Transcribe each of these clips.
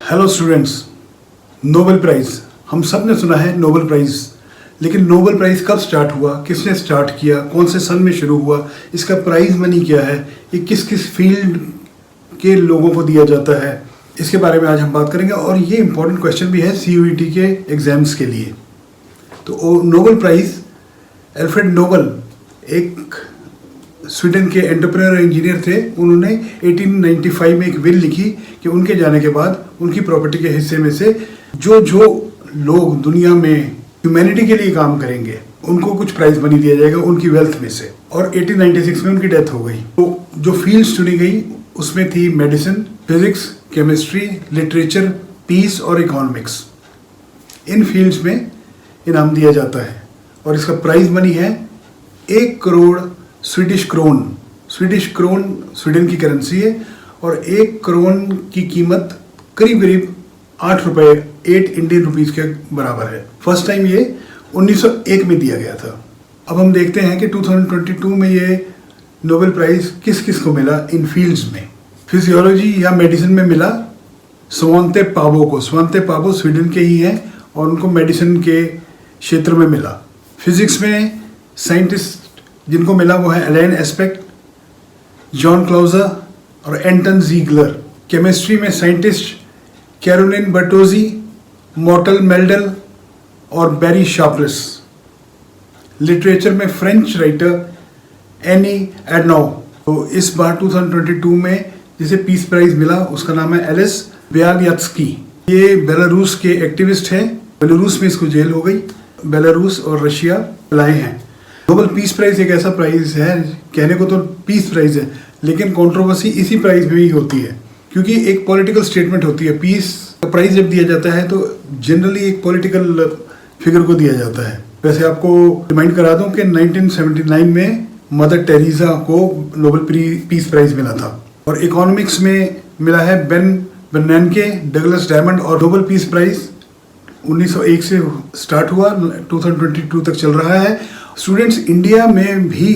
Hello students, Nobel prize हम सब ने सुना है नोबेल प्राइज़। लेकिन नोबेल प्राइज़ कब स्टार्ट हुआ, किसने स्टार्ट किया, कौन से सन में शुरू हुआ, इसका प्राइज़ मनी क्या है, ये किस किस फील्ड के लोगों को दिया जाता है, इसके बारे में आज हम बात करेंगे। और ये इम्पोर्टेंट क्वेश्चन भी है CUET के एग्ज़ाम्स के लिए। तो नोबेल प्राइज़, एल्फ्रेड नोबेल एक स्वीडन के एंटरप्रेन्योर इंजीनियर थे। उन्होंने 1895 में एक विल लिखी कि उनके जाने के बाद उनकी प्रॉपर्टी के हिस्से में से जो लोग दुनिया में ह्यूमैनिटी के लिए काम करेंगे उनको कुछ प्राइज मनी दिया जाएगा उनकी वेल्थ में से। और 1896 में उनकी डेथ हो गई। तो जो फील्ड्स चुनी गई उसमें थी medicine, physics, chemistry, literature, peace और इकोनॉमिक्स। इन फील्ड्स में इनाम दिया जाता है और इसका प्राइज मनी है 1 crore Swedish krona. Swedish krona Sweden की करेंसी है और 1 करोन की कीमत करीब 8 रुपए, 8 इंडियन रुपीस के बराबर है। फर्स्ट टाइम ये 1901 में दिया गया था। अब हम देखते हैं कि 2022 में ये नोबेल प्राइज किस किस को मिला इन फील्ड्स में। फिजियोलॉजी या मेडिसिन में मिला स्वांते पावो को। स्वांते पावो स्वीडन के ही हैं और उनको मेडिसिन के क्षेत्र में मिला। फिजिक्स में साइंटिस्ट जिनको मिला वो है एलेन एस्पेक्ट, जॉन क्लाउजर और एंटन ज़ीगलर। केमिस्ट्री में scientist Carolyn Bertozzi, Morten Meldal और बैरी शार्प्लेस। लिटरेचर में फ्रेंच राइटर एनी एडनॉव। तो इस बार 2022 में जिसे पीस प्राइज मिला उसका नाम है एलिस ब्यालियात्स्की। ये बेलारूस के एक्टिविस्ट हैं। बेलारूस में इसको जेल हो गई। बेलारूस और रशिया लाए हैं। नोबेल पीस प्राइज एक ऐसा प्राइज है, कहने को तो पीस प्राइज है लेकिन कंट्रोवर्सी इसी प्राइज में ही होती है क्योंकि एक पॉलिटिकल स्टेटमेंट होती है। पीस का प्राइज जब दिया जाता है तो जनरली एक पॉलिटिकल फिगर को दिया जाता है। वैसे आपको रिमाइंड करा दूं कि 1979 में मदर टेरेसा को नोबेल पीस प्राइज मिला था। और इकोनॉमिक्स में मिला है बेन बर्नानके, डगलस डायमंड। और नोबेल पीस प्राइज 1901 से स्टार्ट हुआ, 2022 तक चल रहा है। स्टूडेंट्स, इंडिया में भी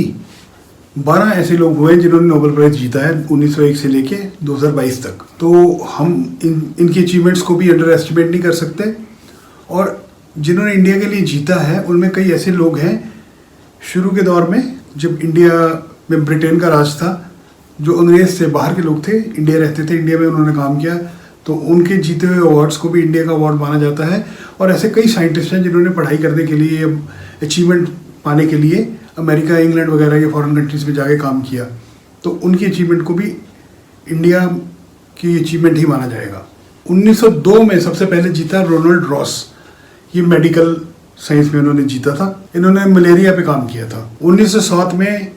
12 ऐसे लोग हुए जिन्होंने नोबेल प्राइज जीता है 1901 से लेके 2022 तक। तो हम इनकी अचीवमेंट्स को भी अंडर एस्टिमेट नहीं कर सकते। और जिन्होंने इंडिया के लिए जीता है उनमें कई ऐसे लोग हैं शुरू के दौर में जब इंडिया में ब्रिटेन का राज था, जो अंग्रेज से बाहर के लोग थे, इंडिया रहते थे, इंडिया में उन्होंने काम किया, तो उनके जीते हुए अवार्ड्स को भी इंडिया का अवार्ड माना जाता है। और ऐसे कई साइंटिस्ट हैं जिन्होंने पढ़ाई करने के लिए, अचीवमेंट पाने के लिए अमेरिका, इंग्लैंड वगैरह के फॉरेन कंट्रीज में जाके काम किया, तो उनकी अचीवमेंट को भी इंडिया की अचीवमेंट ही माना जाएगा। 1902 में सबसे पहले जीता रोनाल्ड रॉस। ये मेडिकल साइंस में उन्होंने जीता था। इन्होंने मलेरिया पे काम किया था। 1907 में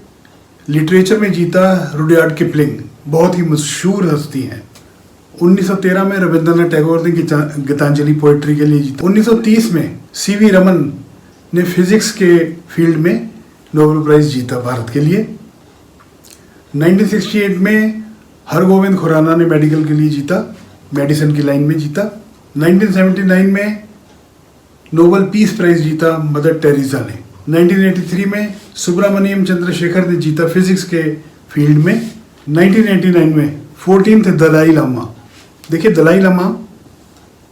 लिटरेचर में जीता रुडयार्ड किपलिंग, बहुत ही मशहूर हस्ती हैं। 1913 में रविंद्रनाथ टैगोर ने गीतांजलि पोइट्री के लिए जीता। 1930 में CV रमन ने फिजिक्स के फील्ड में नोबेल प्राइज जीता भारत के लिए। 1968 में हरगोविंद खुराना ने मेडिकल के लिए जीता, मेडिसिन की लाइन में जीता। 1979 में नोबेल पीस प्राइज जीता मदर टेरेसा ने। 1983 में सुब्रमण्यम चंद्रशेखर ने जीता फिजिक्स के फील्ड में। 1989 में 14th दलाई लामा। देखिए, दलाई लामा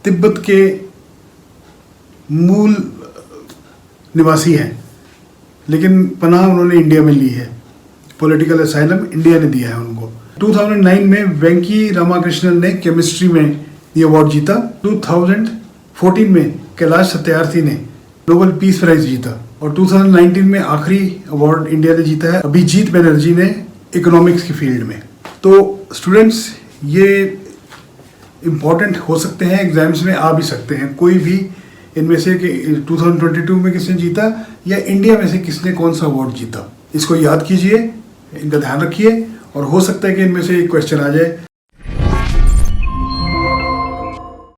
तिब्बत के मूल निवासी हैं लेकिन पनाह उन्होंने इंडिया में ली है। पॉलिटिकल असाइलम इंडिया ने दिया है उनको। 2009 में वेंकी रामाकृष्णन ने केमिस्ट्री में ये अवार्ड जीता। 2014 में कैलाश सत्यार्थी ने नोबेल पीस प्राइज जीता। और 2019 में आखिरी अवार्ड इंडिया ने जीता है अभिजीत बनर्जी ने इकोनॉमिक्स की फील्ड में। तो स्टूडेंट्स, ये इम्पॉर्टेंट हो सकते हैं, एग्जाम्स में आ भी सकते हैं। कोई भी इनमें से कि 2022 में किसने जीता या इंडिया में से किसने कौन सा अवार्ड जीता, इसको याद कीजिए, इनका ध्यान रखिए और हो सकता है कि इनमें से एक क्वेश्चन आ जाए।